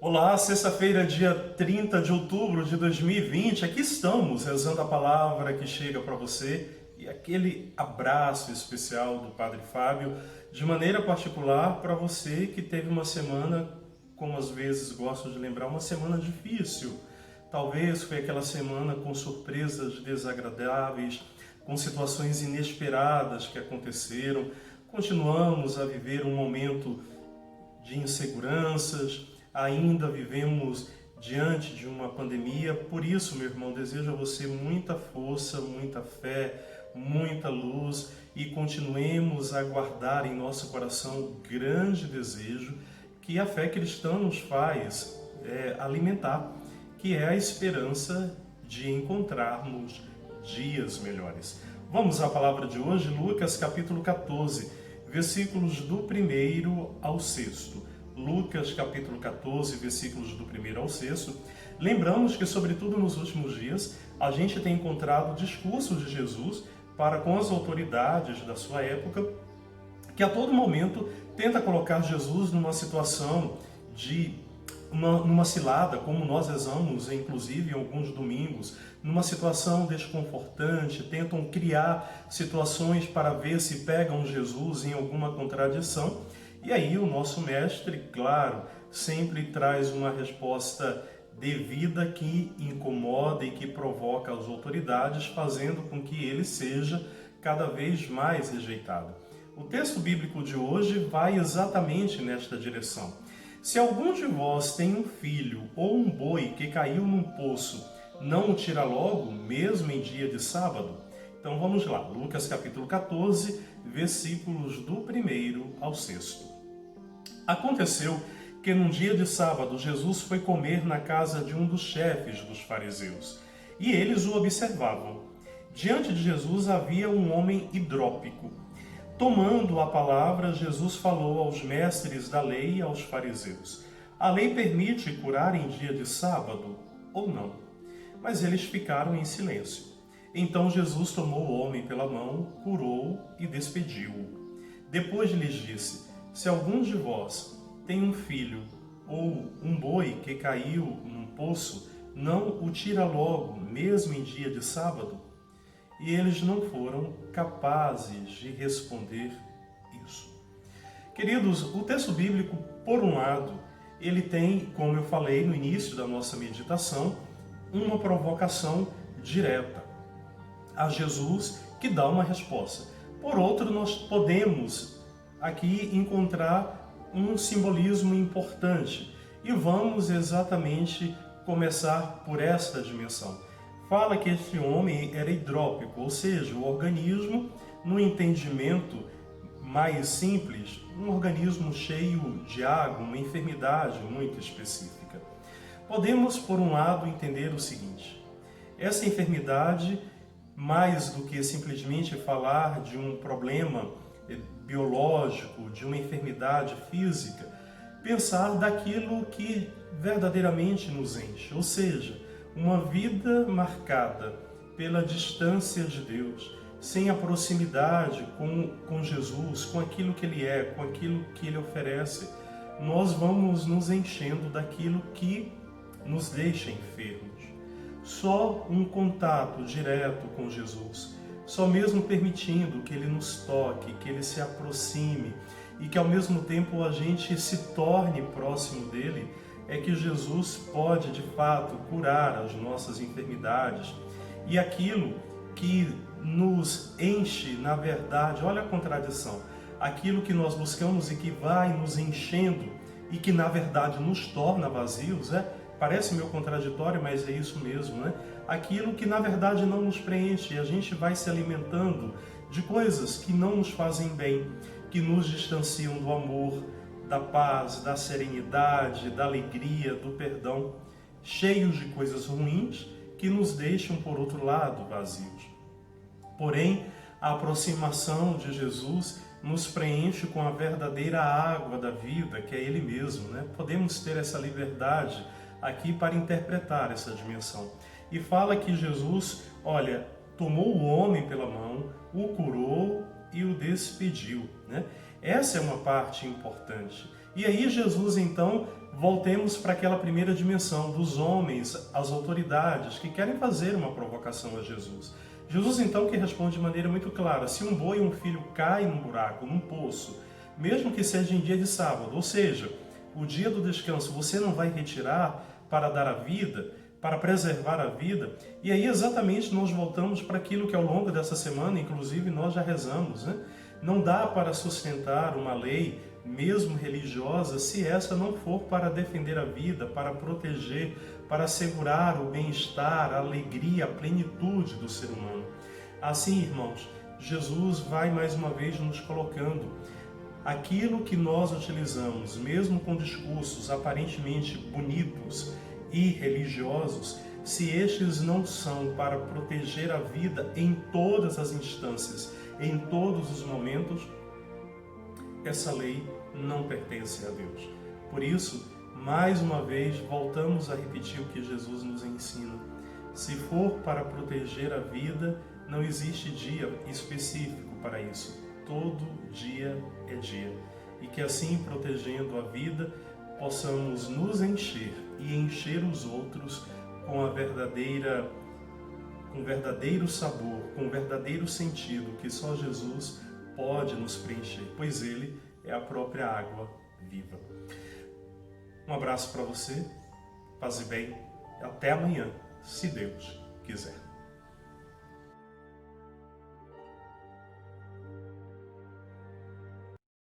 Olá, sexta-feira, dia 30 de outubro de 2020, aqui estamos rezando a palavra que chega para você e aquele abraço especial do Padre Fábio, de maneira particular para você que teve uma semana, como às vezes gosto de lembrar, uma semana difícil. Talvez foi aquela semana com surpresas desagradáveis, com situações inesperadas que aconteceram. Continuamos a viver um momento de inseguranças, ainda vivemos diante de uma pandemia. Por isso, meu irmão, desejo a você muita força, muita fé, muita luz e continuemos a guardar em nosso coração o grande desejo que a fé cristã nos faz alimentar, que é a esperança de encontrarmos dias melhores. Vamos à palavra de hoje, Lucas capítulo 14, versículos do 1º ao 6º. Lucas capítulo 14, versículos do 1º ao 6º. Lembramos que, sobretudo nos últimos dias, a gente tem encontrado discursos de Jesus para com as autoridades da sua época, que a todo momento tenta colocar Jesus numa situação de numa cilada, como nós rezamos, inclusive em alguns domingos, numa situação desconfortante, tentam criar situações para ver se pegam Jesus em alguma contradição. E aí o nosso mestre, claro, sempre traz uma resposta devida que incomoda e que provoca as autoridades, fazendo com que ele seja cada vez mais rejeitado. O texto bíblico de hoje vai exatamente nesta direção. Se algum de vós tem um filho ou um boi que caiu num poço, não o tira logo, mesmo em dia de sábado? Então vamos lá, Lucas capítulo 14, versículos do 1º ao 6º. Aconteceu que num dia de sábado Jesus foi comer na casa de um dos chefes dos fariseus, e eles o observavam. Diante de Jesus havia um homem hidrópico. Tomando a palavra, Jesus falou aos mestres da lei e aos fariseus: a lei permite curar em dia de sábado ou não? Mas eles ficaram em silêncio. Então Jesus tomou o homem pela mão, curou e despediu-o. Depois lhes disse: se algum de vós tem um filho ou um boi que caiu num poço, não o tira logo, mesmo em dia de sábado? E eles não foram capazes de responder isso. Queridos, o texto bíblico, por um lado, ele tem, como eu falei no início da nossa meditação, uma provocação direta a Jesus, que dá uma resposta. Por outro, nós podemos aqui encontrar um simbolismo importante e vamos exatamente começar por esta dimensão. Fala que este homem era hidrópico, ou seja, o organismo, no entendimento mais simples, um organismo cheio de água, uma enfermidade muito específica. Podemos, por um lado, entender o seguinte: essa enfermidade, mais do que simplesmente falar de um problema biológico, de uma enfermidade física, pensar daquilo que verdadeiramente nos enche, ou seja, uma vida marcada pela distância de Deus, sem a proximidade com Jesus, com aquilo que Ele é, com aquilo que Ele oferece, nós vamos nos enchendo daquilo que nos deixa enfermos. Só um contato direto com Jesus, só mesmo permitindo que Ele nos toque, que Ele se aproxime e que ao mesmo tempo a gente se torne próximo dEle, é que Jesus pode de fato curar as nossas enfermidades. E aquilo que nos enche, na verdade, olha a contradição, aquilo que nós buscamos e que vai nos enchendo e que na verdade nos torna vazios, parece meio contraditório, mas é isso mesmo, aquilo que na verdade não nos preenche, e a gente vai se alimentando de coisas que não nos fazem bem, que nos distanciam do amor, da paz, da serenidade, da alegria, do perdão, cheios de coisas ruins que nos deixam, por outro lado, vazios. Porém, a aproximação de Jesus nos preenche com a verdadeira água da vida, que é Ele mesmo, Podemos ter essa liberdade aqui para interpretar essa dimensão. E fala que Jesus, tomou o homem pela mão, o curou e o despediu, Essa é uma parte importante. E aí Jesus, então, voltemos para aquela primeira dimensão dos homens, as autoridades que querem fazer uma provocação a Jesus. Jesus, então, que responde de maneira muito clara: se um boi ou um filho cai num buraco, num poço, mesmo que seja em dia de sábado, ou seja, o dia do descanso, você não vai retirar para dar a vida, para preservar a vida? E aí exatamente nós voltamos para aquilo que ao longo dessa semana, inclusive, nós já rezamos, né? Não dá para sustentar uma lei, mesmo religiosa, se essa não for para defender a vida, para proteger, para assegurar o bem-estar, a alegria, a plenitude do ser humano. Assim, irmãos, Jesus vai mais uma vez nos colocando aquilo que nós utilizamos, mesmo com discursos aparentemente bonitos e religiosos, se estes não são para proteger a vida em todas as instâncias, em todos os momentos, essa lei não pertence a Deus. Por isso, mais uma vez, voltamos a repetir o que Jesus nos ensina. Se for para proteger a vida, não existe dia específico para isso. Todo dia é dia. E que assim, protegendo a vida, possamos nos encher e encher os outros com o verdadeiro sabor, com o verdadeiro sentido que só Jesus pode nos preencher, pois Ele é a própria água viva. Um abraço para você, paz e bem, até amanhã, se Deus quiser.